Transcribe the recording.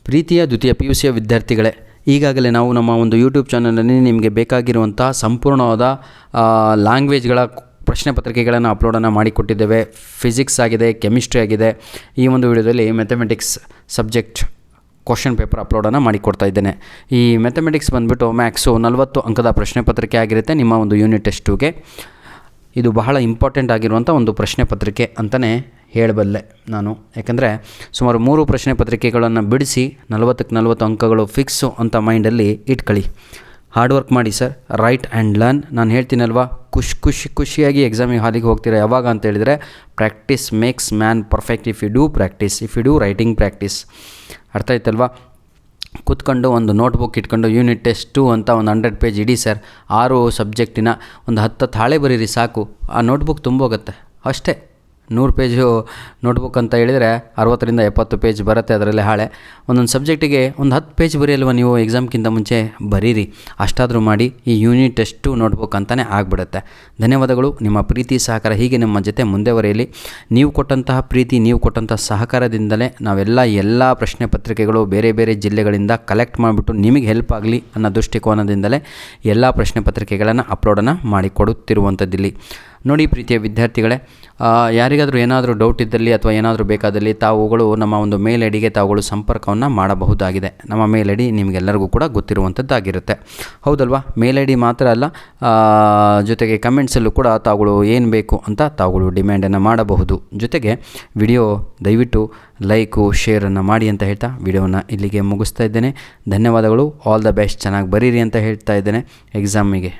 ಪ್ರೀತಿಯ ದ್ವಿತೀಯ PUCಯ ವಿದ್ಯಾರ್ಥಿಗಳೇ, ಈಗಾಗಲೇ ನಾವು ನಮ್ಮ ಒಂದು ಯೂಟ್ಯೂಬ್ ಚಾನಲಲ್ಲಿ ನಿಮಗೆ ಬೇಕಾಗಿರುವಂಥ ಸಂಪೂರ್ಣವಾದ ಲ್ಯಾಂಗ್ವೇಜ್ಗಳ ಪ್ರಶ್ನೆ ಪತ್ರಿಕೆಗಳನ್ನು ಅಪ್ಲೋಡನ್ನು ಮಾಡಿಕೊಟ್ಟಿದ್ದೇವೆ. ಫಿಸಿಕ್ಸ್ ಆಗಿದೆ, ಕೆಮಿಸ್ಟ್ರಿ ಆಗಿದೆ. ಈ ಒಂದು ವಿಡಿಯೋದಲ್ಲಿ ಮ್ಯಾಥಮೆಟಿಕ್ಸ್ ಸಬ್ಜೆಕ್ಟ್ ಕ್ವಶನ್ ಪೇಪರ್ ಅಪ್ಲೋಡನ್ನು ಮಾಡಿಕೊಡ್ತಾ ಇದ್ದೇನೆ. ಈ ಮ್ಯಾಥಮೆಟಿಕ್ಸ್ ಬಂದುಬಿಟ್ಟು ಮ್ಯಾಕ್ಸು 40 ಅಂಕದ ಪ್ರಶ್ನೆ ಪತ್ರಿಕೆ ಆಗಿರುತ್ತೆ ನಿಮ್ಮ ಒಂದು ಯೂನಿಟ್ ಟೆಸ್ಟ್ 2ಗೆ. ಇದು ಬಹಳ ಇಂಪಾರ್ಟೆಂಟ್ ಆಗಿರುವಂಥ ಒಂದು ಪ್ರಶ್ನೆ ಪತ್ರಿಕೆ ಅಂತಲೇ ಹೇಳಬಲ್ಲೆ ನಾನು. ಯಾಕಂದರೆ ಸುಮಾರು 3 ಪ್ರಶ್ನೆ ಪತ್ರಿಕೆಗಳನ್ನು ಬಿಡಿಸಿ 40ಕ್ಕೆ 40 ಅಂಕಗಳು ಫಿಕ್ಸು ಅಂತ ಮೈಂಡಲ್ಲಿ ಇಟ್ಕೊಳ್ಳಿ. ಹಾರ್ಡ್ ವರ್ಕ್ ಮಾಡಿ ಸರ್, ರೈಟ್ ಆ್ಯಂಡ್ ಲರ್ನ್. ನಾನು ಹೇಳ್ತೀನಲ್ವಾ, ಖುಷಿಯಾಗಿ ಎಕ್ಸಾಮಿಗೆ ಹಾಲಿಗೆ ಹೋಗ್ತೀರಾ ಯಾವಾಗ ಅಂತ ಹೇಳಿದರೆ, practice makes man perfect if you do practice, if you do writing practice. ಅರ್ಥ ಆಯ್ತಲ್ವಾ? ಕೂತ್ಕೊಂಡು ಒಂದು ನೋಟ್ಬುಕ್ ಇಟ್ಕೊಂಡು ಯೂನಿಟ್ ಟೆಸ್ಟ್ 2 ಅಂತ ಒಂದು 100 ಪೇಜ್ ಇಡಿ ಸರ್. 6 ಸಬ್ಜೆಕ್ಟಿನ ಒಂದು 10 ಹಾಳೆ ಬರೀರಿ ಸಾಕು. ಆ ನೋಟ್ಬುಕ್ ತುಂಬೋಗುತ್ತೆ ಅಷ್ಟೇ. 100 ಪೇಜು ನೋಟ್ಬುಕ್ ಅಂತ ಹೇಳಿದರೆ 60ರಿಂದ 70 ಪೇಜ್ ಬರುತ್ತೆ ಅದರಲ್ಲಿ ಹಾಳೆ. ಒಂದೊಂದು ಸಬ್ಜೆಕ್ಟಿಗೆ ಒಂದು 10 ಪೇಜ್ ಬರೆಯಲ್ವ ನೀವು ಎಕ್ಸಾಮ್ಗಿಂತ ಮುಂಚೆ ಬರೀರಿ. ಅಷ್ಟಾದರೂ ಮಾಡಿ ಈ ಯೂನಿಟ್ ಟೆಸ್ಟ್ 2 ನೋಟ್ಬುಕ್ ಅಂತಲೇ ಆಗಿಬಿಡುತ್ತೆ. ಧನ್ಯವಾದಗಳು. ನಿಮ್ಮ ಪ್ರೀತಿ ಸಹಕಾರ ಹೀಗೆ ನಮ್ಮ ಜೊತೆ ಮುಂದೆವರೆಯಲಿ. ನೀವು ಕೊಟ್ಟಂತಹ ಪ್ರೀತಿ, ನೀವು ಕೊಟ್ಟಂತಹ ಸಹಕಾರದಿಂದಲೇ ಎಲ್ಲ ಪ್ರಶ್ನೆ ಪತ್ರಿಕೆಗಳು ಬೇರೆ ಬೇರೆ ಜಿಲ್ಲೆಗಳಿಂದ ಕಲೆಕ್ಟ್ ಮಾಡಿಬಿಟ್ಟು ನಿಮಗೆ ಹೆಲ್ಪ್ ಆಗಲಿ ಅನ್ನೋ ದೃಷ್ಟಿಕೋನದಿಂದಲೇ ಎಲ್ಲ ಪ್ರಶ್ನೆ ಪತ್ರಿಕೆಗಳನ್ನು ಅಪ್ಲೋಡನ್ನು ಮಾಡಿಕೊಡುತ್ತಿರುವಂಥದ್ದಿಲ್ಲಿ. ನೋಡಿ ಪ್ರೀತಿಯ ವಿದ್ಯಾರ್ಥಿಗಳೇ, ಯಾರಿಗಾದರೂ ಏನಾದರೂ ಡೌಟ್ ಇದ್ದಲ್ಲಿ ಅಥವಾ ಏನಾದರೂ ಬೇಕಾದಲ್ಲಿ ತಾವುಗಳು ನಮ್ಮ ಒಂದು ಮೇಲ್ ಐಡಿಗೆ ತಾವುಗಳು ಸಂಪರ್ಕವನ್ನು ಮಾಡಬಹುದಾಗಿದೆ. ನಮ್ಮ ಮೇಲ್ ಐಡಿ ನಿಮಗೆಲ್ಲರಿಗೂ ಕೂಡ ಗೊತ್ತಿರುವಂಥದ್ದಾಗಿರುತ್ತೆ, ಹೌದಲ್ವಾ? ಮೇಲ್ ಐಡಿ ಮಾತ್ರ ಅಲ್ಲ, ಜೊತೆಗೆ ಕಮೆಂಟ್ಸಲ್ಲೂ ಕೂಡ ತಾವುಗಳು ಏನು ಬೇಕು ಅಂತ ತಾವುಗಳು ಡಿಮ್ಯಾಂಡನ್ನು ಮಾಡಬಹುದು. ಜೊತೆಗೆ ವಿಡಿಯೋ ದಯವಿಟ್ಟು ಲೈಕು ಶೇರನ್ನು ಮಾಡಿ ಅಂತ ಹೇಳ್ತಾ ವಿಡಿಯೋನ ಇಲ್ಲಿಗೆ ಮುಗಿಸ್ತಾ ಇದ್ದೇನೆ. ಧನ್ಯವಾದಗಳು. All the best. ಚೆನ್ನಾಗಿ ಬರೀರಿ ಅಂತ ಹೇಳ್ತಾ ಇದ್ದೇನೆ ಎಕ್ಸಾಮಿಗೆ.